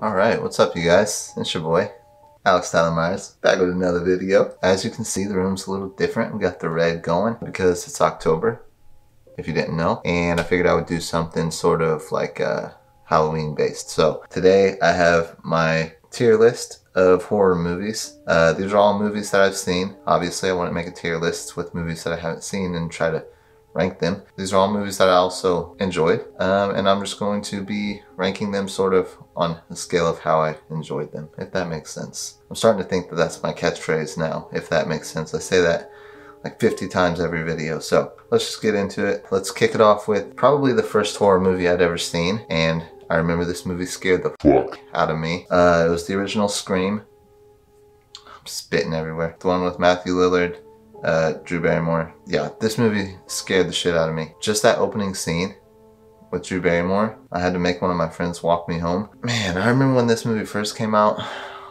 Alright, what's up you guys? It's your boy, Meyers, back with another video. As you can see, the room's a little different. We got the red going because it's October, if you didn't know. And I figured I would do something sort of like Halloween based. So today I have my tier list of horror movies. These are all movies that I've seen. Obviously I want to make a tier list with movies that I haven't seen and try to rank them. These are all movies that I also enjoyed, and I'm just going to be ranking them sort of on the scale of how I enjoyed them, if that makes sense. I'm starting to think that that's my catchphrase now, if that makes sense. I say that like 50 times every video, so let's just get into it. Let's kick it off with probably the first horror movie I'd ever seen, and I remember this movie scared the fuck out of me. It was the original Scream. I'm spitting everywhere. The one with Matthew Lillard, Drew Barrymore. Yeah, this movie scared the shit out of me. Just that opening scene with Drew Barrymore, I had to make one of my friends walk me home. Man, I remember when this movie first came out,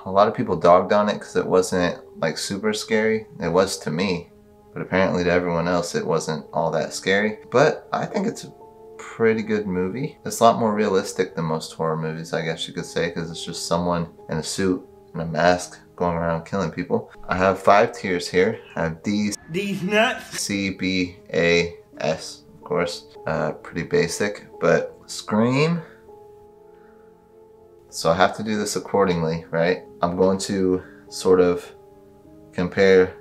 a lot of people dogged on it because it wasn't like super scary. It was to me, but apparently to everyone else it wasn't all that scary. But I think it's a pretty good movie. It's a lot more realistic than most horror movies, I guess you could say, because it's just someone in a suit and a mask going around killing people. I have 5 tiers here. I have D's nuts, C, B, A, S, of course. Pretty basic, but Scream. So I have to do this accordingly, right? I'm going to sort of compare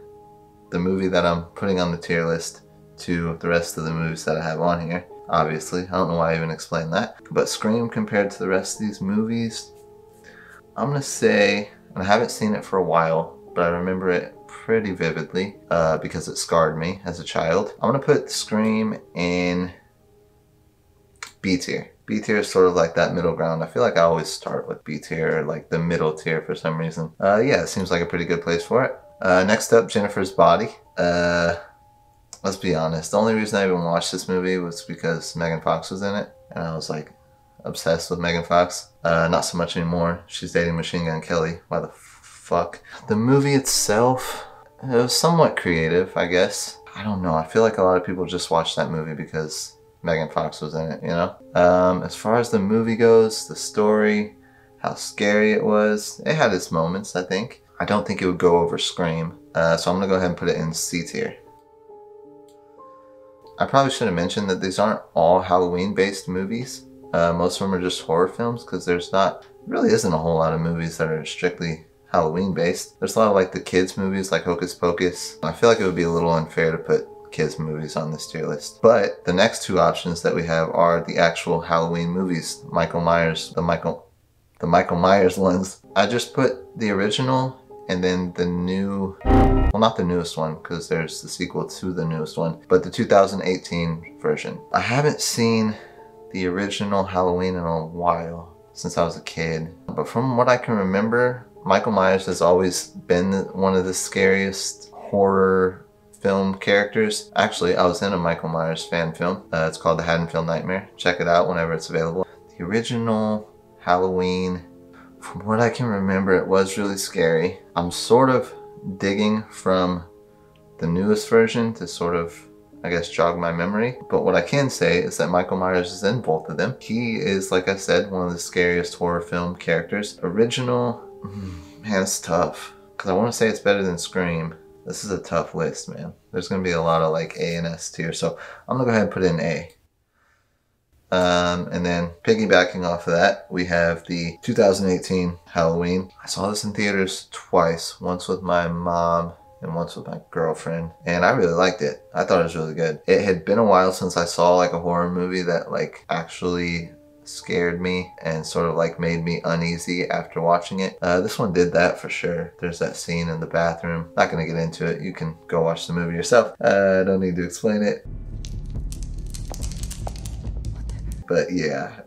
the movie that I'm putting on the tier list to the rest of the movies that I have on here. Obviously, I don't know why I even explained that. But Scream compared to the rest of these movies, I'm gonna say, and I haven't seen it for a while, but I remember it pretty vividly because it scarred me as a child. I'm gonna put Scream in B tier. B tier is sort of like that middle ground. I feel like I always start with B tier, or like the middle tier for some reason. Yeah, it seems like a pretty good place for it. Next up, Jennifer's Body. Let's be honest, the only reason I even watched this movie was because Megan Fox was in it, and I was like obsessed with Megan Fox. Not so much anymore. She's dating Machine Gun Kelly. Why the fuck? The movie itself, it was somewhat creative, I guess. I don't know. I feel like a lot of people just watched that movie because Megan Fox was in it, you know? As far as the movie goes, the story, how scary it was, it had its moments, I think. I don't think it would go over Scream, so I'm gonna go ahead and put it in C tier. I probably should have mentioned that these aren't all Halloween-based movies. Most of them are just horror films because really isn't a whole lot of movies that are strictly Halloween-based. There's a lot of like the kids movies like Hocus Pocus. I feel like it would be a little unfair to put kids movies on this tier list. But the next 2 options that we have are the actual Halloween movies. Michael Myers, the Michael Myers ones. I just put the original and then the new, well, not the newest one because there's the sequel to the newest one, but the 2018 version. I haven't seen the original Halloween in a while, since I was a kid. But from what I can remember, Michael Myers has always been one of the scariest horror film characters. Actually, I was in a Michael Myers fan film. It's called the Haddonfield Nightmare. Check it out whenever it's available. The original Halloween, from what I can remember, it was really scary. I'm sort of digging from the newest version to sort of, I guess, jog my memory. But what I can say is that Michael Myers is in both of them. He is, like I said, one of the scariest horror film characters. Original, man, it's tough. Because I want to say it's better than Scream. This is a tough list, man. There's going to be a lot of like A and S tier. So I'm going to go ahead and put in A. And then piggybacking off of that, we have the 2018 Halloween. I saw this in theaters twice. Once with my mom and once with my girlfriend, and I really liked it. I thought it was really good. It had been a while since I saw like a horror movie that like actually scared me and sort of like made me uneasy after watching it. This one did that for sure. There's that scene in the bathroom. Not gonna get into it. You can go watch the movie yourself. I don't need to explain it. But yeah,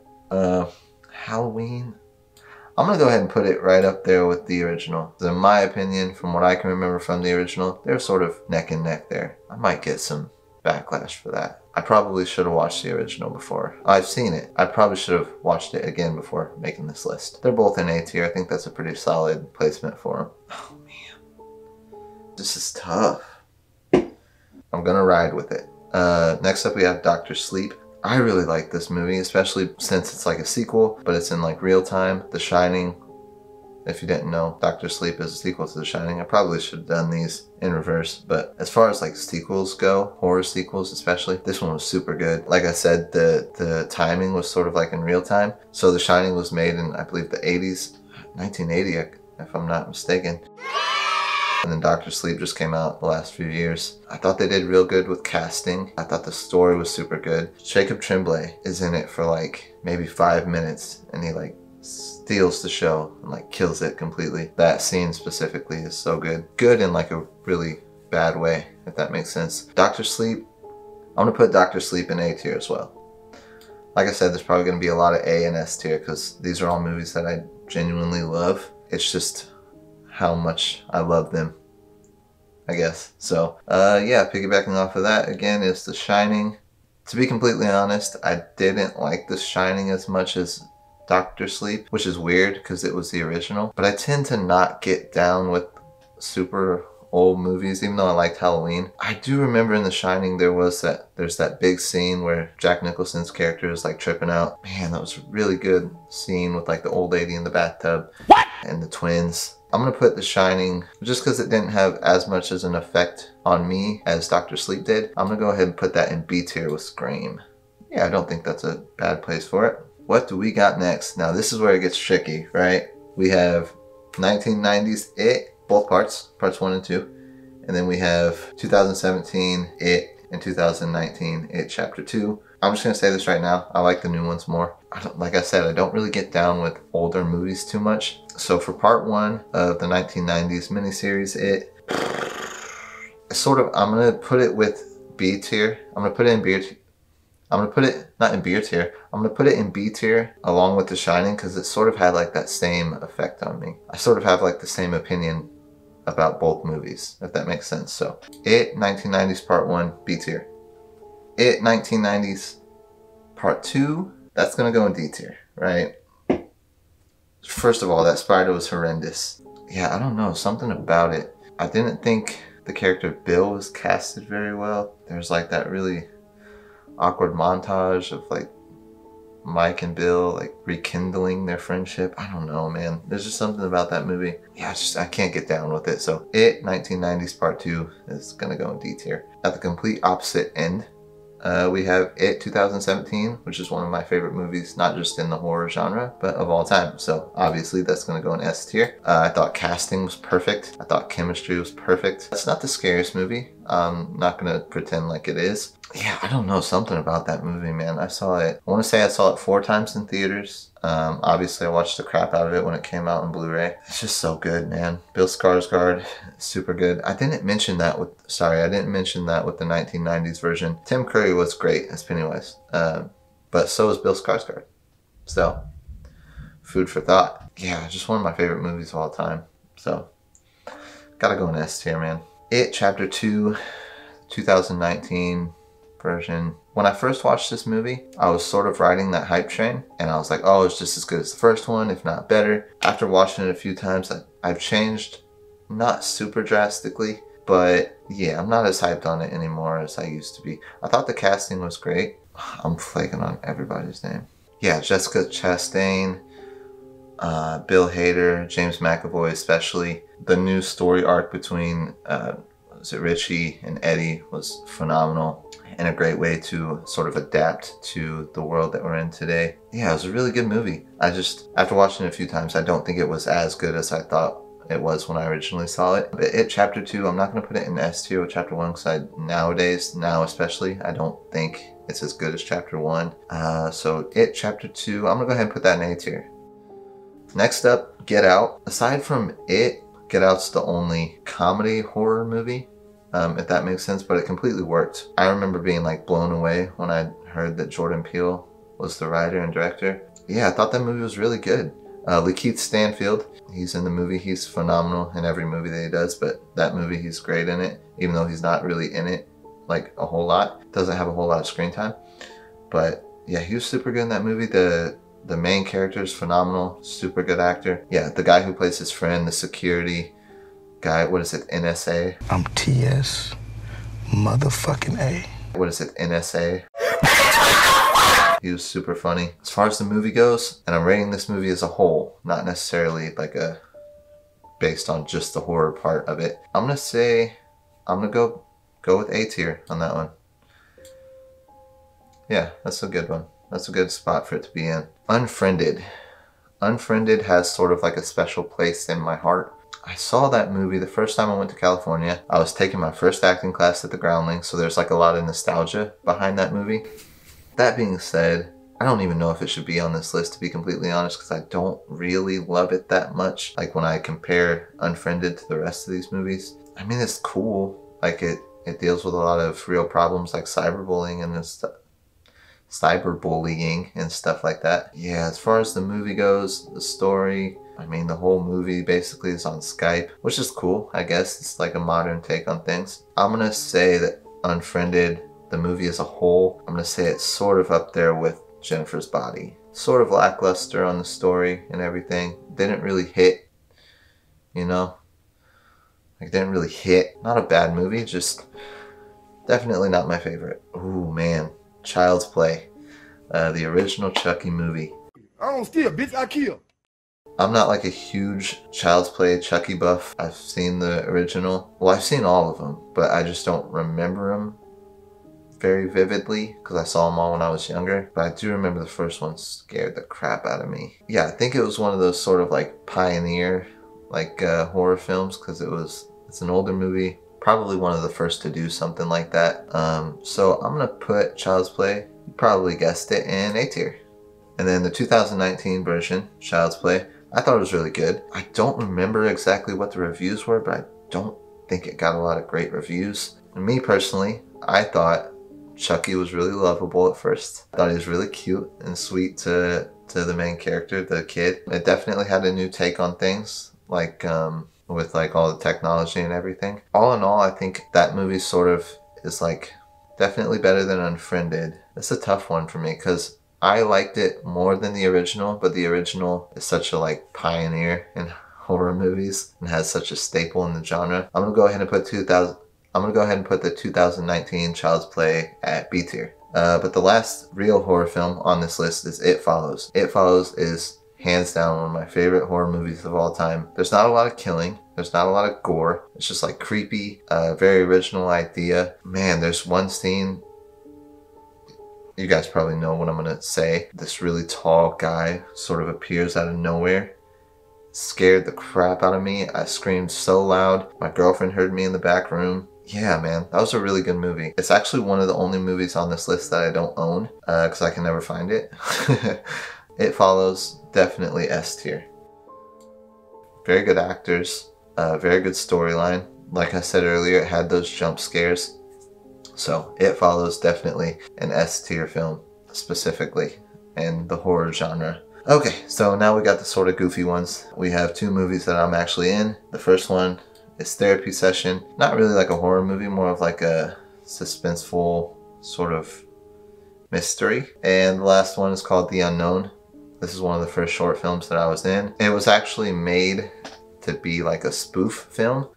Halloween, I'm gonna go ahead and put it right up there with the original. In my opinion, from what I can remember from the original, they're sort of neck and neck there. I might get some backlash for that. I probably should have watched the original before. I've seen it. I probably should have watched it again before making this list. They're both in A tier. I think that's a pretty solid placement for them. Oh man, this is tough. I'm gonna ride with it. Next up we have Dr. Sleep. I really like this movie, especially since it's like a sequel, but it's in like real time. The Shining, if you didn't know, Dr. Sleep is a sequel to The Shining. I probably should have done these in reverse, but as far as like sequels go, horror sequels especially, this one was super good. Like I said, the timing was sort of like in real time. So The Shining was made in, I believe, the 80s, 1980, if I'm not mistaken. And then Dr. Sleep just came out the last few years. I thought they did real good with casting. I thought the story was super good. Jacob Tremblay is in it for like maybe 5 minutes, and he like steals the show and like kills it completely. That scene specifically is so good. Good in like a really bad way, if that makes sense. Dr. Sleep, I'm gonna put Dr. Sleep in A tier as well. Like I said, there's probably gonna be a lot of A and S tier because these are all movies that I genuinely love. It's just how much I love them, I guess. So yeah, piggybacking off of that again is The Shining. To be completely honest, I didn't like The Shining as much as Dr. Sleep, which is weird because it was the original. But I tend to not get down with super old movies, even though I liked Halloween. I do remember in The Shining there's that big scene where Jack Nicholson's character is like tripping out. Man, that was a really good scene with like the old lady in the bathtub. What? And the twins. I'm gonna put The Shining, just because it didn't have as much as an effect on me as Dr. Sleep did, I'm gonna go ahead and put that in B tier with Scream. Yeah, I don't think that's a bad place for it. What do we got next? Now this is where it gets tricky, right? We have 1990s It, both parts 1 and 2. And then we have 2017 It and 2019 It Chapter 2. I'm just gonna say this right now, I like the new ones more. Like I said, I don't really get down with older movies too much. So for part 1 of the 1990s miniseries, It, sort of, I'm gonna put it with B tier. I'm gonna put it in B tier. I'm gonna put it, not in B tier, I'm gonna put it in B tier along with The Shining because it sort of had like that same effect on me. I sort of have like the same opinion about both movies, if that makes sense. So It 1990s part 1, B tier. It 1990s part 2, that's gonna go in D tier, right? First of all, that spider was horrendous. Yeah, I don't know, something about it. I didn't think the character Bill was casted very well. There's like that really awkward montage of like Mike and Bill like rekindling their friendship. I don't know, man. There's just something about that movie. Yeah, I can't get down with it. So It 1990s part 2 is gonna go in D tier. At the complete opposite end, we have It 2017, which is one of my favorite movies, not just in the horror genre, but of all time. So obviously that's going to go in S tier. I thought casting was perfect. I thought chemistry was perfect. It's not the scariest movie. I'm not going to pretend like it is. Yeah, I don't know, something about that movie, man. I saw it, I want to say I saw it 4 times in theaters. Obviously I watched the crap out of it when it came out on Blu-ray. It's just so good, man. Bill Skarsgård, super good. I didn't mention that with the 1990s version. Tim Curry was great as Pennywise, but so was Bill Skarsgård. So, food for thought. Yeah, just one of my favorite movies of all time. So, gotta go in S tier, man. It Chapter 2, 2019 version. When I first watched this movie, I was sort of riding that hype train, and I was like, oh, it's just as good as the first one, if not better. After watching it a few times, I've changed, not super drastically, but yeah, I'm not as hyped on it anymore as I used to be. I thought the casting was great. I'm flaking on everybody's name. Yeah, Jessica Chastain, Bill Hader, James McAvoy especially. The new story arc between Richie and Eddie was phenomenal and a great way to sort of adapt to the world that we're in today. Yeah, it was a really good movie. After watching it a few times, I don't think it was as good as I thought it was when I originally saw it. But It Chapter 2, I'm not going to put it in S tier with Chapter 1 because now especially, I don't think it's as good as Chapter 1. So It Chapter 2, I'm going to go ahead and put that in A tier. Next up, Get Out. Aside from It, Get Out's the only comedy horror movie, if that makes sense, but it completely worked. I remember being like blown away when I heard that Jordan Peele was the writer and director. Yeah, I thought that movie was really good. Lakeith Stanfield, he's in the movie. He's phenomenal in every movie that he does, but that movie he's great in it, even though he's not really in it like a whole lot. Doesn't have a whole lot of screen time. But yeah, he was super good in that movie. The main character is phenomenal, super good actor. Yeah, the guy who plays his friend, the security guy, what is it, NSA? I'm TS motherfucking A. What is it, NSA? He was super funny. As far as the movie goes, and I'm rating this movie as a whole, not necessarily like a based on just the horror part of it, I'm gonna go with A tier on that one. Yeah, that's a good one. That's a good spot for it to be in. Unfriended. Unfriended has sort of like a special place in my heart. I saw that movie the first time I went to California. I was taking my first acting class at the Groundling, so there's like a lot of nostalgia behind that movie. That being said, I don't even know if it should be on this list, to be completely honest, because I don't really love it that much. Like when I compare Unfriended to the rest of these movies, I mean, it's cool. Like it deals with a lot of real problems like cyberbullying and cyberbullying and stuff like that. Yeah, as far as the movie goes, the story, I mean, the whole movie basically is on Skype, which is cool, I guess. It's like a modern take on things. I'm gonna say that Unfriended, the movie as a whole, I'm gonna say it's sort of up there with Jennifer's Body. Sort of lackluster on the story and everything. Didn't really hit, you know? Like, didn't really hit. Not a bad movie, just definitely not my favorite. Ooh, man. Child's Play. The original Chucky movie. I don't steal, bitch, I kill. I'm not like a huge Child's Play Chucky buff. I've seen the original. Well, I've seen all of them, but I just don't remember them very vividly because I saw them all when I was younger. But I do remember the first one scared the crap out of me. Yeah, I think it was one of those sort of like pioneer like horror films because it's an older movie. Probably one of the first to do something like that. So I'm gonna put Child's Play, you probably guessed it, in A tier. And then the 2019 version, Child's Play, I thought it was really good. I don't remember exactly what the reviews were, but I don't think it got a lot of great reviews. And me personally, I thought Chucky was really lovable at first. I thought he was really cute and sweet to the main character, the kid. It definitely had a new take on things, like with like all the technology and everything. All in all, I think that movie sort of is like definitely better than Unfriended. It's a tough one for me because I liked it more than the original, but the original is such a like pioneer in horror movies and has such a staple in the genre. I'm gonna go ahead and put the 2019 Child's Play at B tier. But the last real horror film on this list is It Follows. It Follows is hands down one of my favorite horror movies of all time. There's not a lot of killing. There's not a lot of gore. It's just like creepy, very original idea. Man, there's one scene, you guys probably know what I'm gonna say. This really tall guy sort of appears out of nowhere. Scared the crap out of me. I screamed so loud. My girlfriend heard me in the back room. Yeah, man, that was a really good movie. It's actually one of the only movies on this list that I don't own because I can never find it. It Follows, definitely S tier. Very good actors, very good storyline. Like I said earlier, it had those jump scares. So It Follows, definitely an S tier film, specifically in the horror genre. Okay, so now we got the sort of goofy ones. We have two movies that I'm actually in. The first one is Therapy Session. Not really like a horror movie, more of like a suspenseful sort of mystery. And the last one is called The Unknown. This is one of the first short films that I was in. It was actually made to be like a spoof film.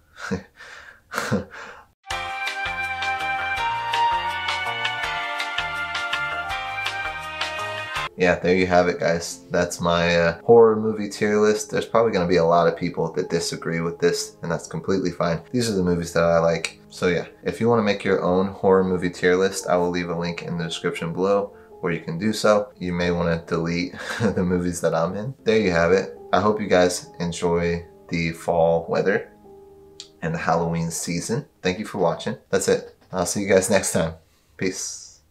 Yeah, there you have it, guys. That's my horror movie tier list. There's probably going to be a lot of people that disagree with this, and that's completely fine. These are the movies that I like. So yeah, if you want to make your own horror movie tier list, I will leave a link in the description below where you can do so. You may want to delete the movies that I'm in. There you have it. I hope you guys enjoy the fall weather and the Halloween season. Thank you for watching. That's it. I'll see you guys next time. Peace.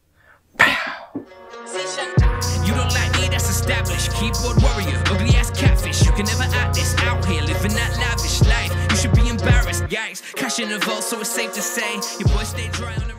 You don't like me, that's established. Keyboard warrior, ugly ass catfish. You can never act this out here, living that lavish life. You should be embarrassed, yikes. Cash in the vault, so it's safe to say your boy stay dry on the